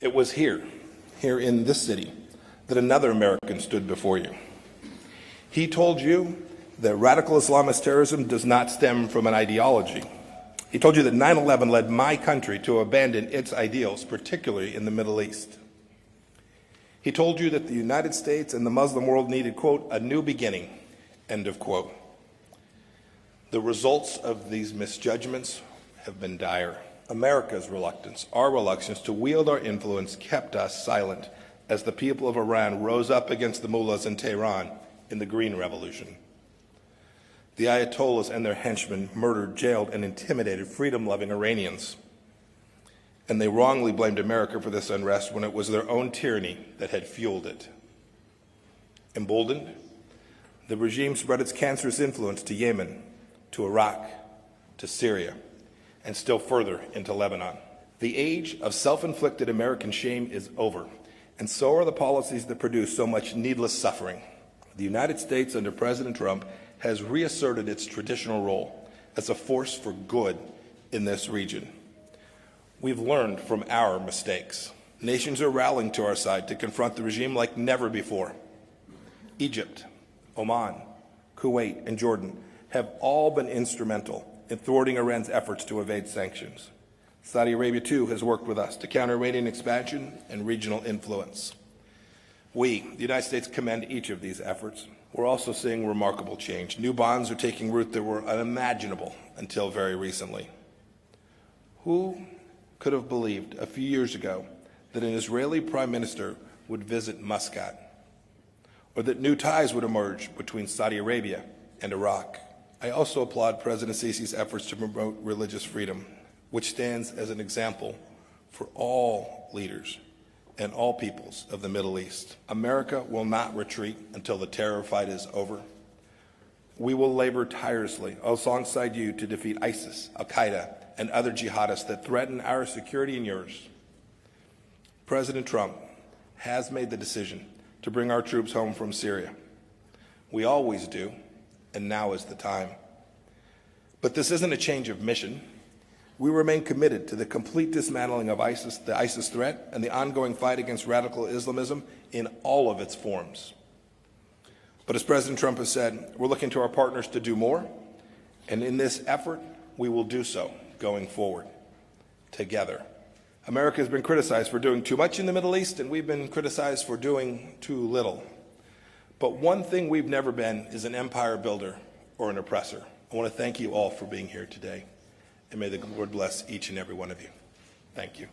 It was here in this city, that another American stood before you. He told you that radical Islamist terrorism does not stem from an ideology. He told you that 9/11 led my country to abandon its ideals, particularly in the Middle East. He told you that the United States and the Muslim world needed, quote, a new beginning, end of quote. The results of these misjudgments have been dire. America's reluctance, our reluctance to wield our influence kept us silent as the people of Iran rose up against the mullahs in Tehran in the Green Revolution. The Ayatollahs and their henchmen murdered, jailed, and intimidated freedom-loving Iranians. And they wrongly blamed America for this unrest when it was their own tyranny that had fueled it. Emboldened, the regime spread its cancerous influence to Yemen, to Iraq, to Syria, and still further into Lebanon. The age of self-inflicted American shame is over, and so are the policies that produce so much needless suffering. The United States under President Trump has reasserted its traditional role as a force for good in this region. We've learned from our mistakes. Nations are rallying to our side to confront the regime like never before. Egypt, Oman, Kuwait, and Jordan have all been instrumental in thwarting Iran's efforts to evade sanctions. Saudi Arabia, too, has worked with us to counter Iranian expansion and regional influence. We, the United States, commend each of these efforts. We're also seeing remarkable change. New bonds are taking root that were unimaginable until very recently. Who could have believed a few years ago that an Israeli prime minister would visit Muscat, or that new ties would emerge between Saudi Arabia and Iraq? I also applaud President Sisi's efforts to promote religious freedom, which stands as an example for all leaders and all peoples of the Middle East. America will not retreat until the terror fight is over. We will labor tirelessly alongside you to defeat ISIS, al-Qaeda, and other jihadists that threaten our security and yours. President Trump has made the decision to bring our troops home from Syria. We always do, and now is the time. But this isn't a change of mission. We remain committed to the complete dismantling of ISIS, the ISIS threat, and the ongoing fight against radical Islamism in all of its forms. But as President Trump has said, we're looking to our partners to do more, and in this effort, we will do so going forward, together. America has been criticized for doing too much in the Middle East, and we've been criticized for doing too little. But one thing we've never been is an empire builder or an oppressor. I want to thank you all for being here today, and may the Lord bless each and every one of you. Thank you.